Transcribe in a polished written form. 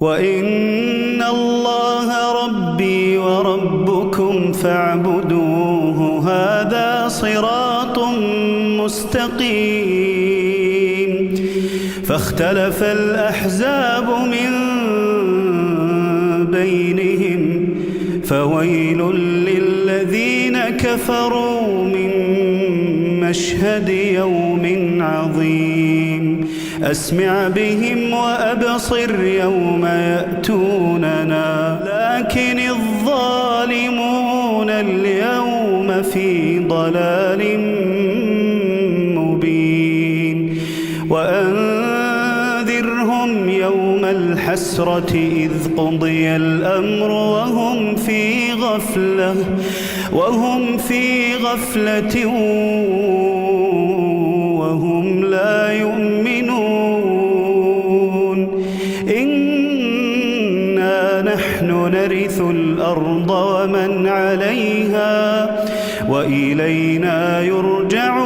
وإن الله ربي وربكم فاعبدوه هذا صراط مستقيم. فاختلف الأحزاب من بينهم فويل للذين كفروا من مشهد يوم عظيم. أسمع بهم وأبصر يوم يأتوننا لكن الظالمون اليوم في ضلال مبين. وأنذرهم يوم الحسرة إذ قضي الأمر وهم في غفلة وهم لا يؤمنون. إنا نحن نرث الأرض ومن عليها وإلينا يرجعون.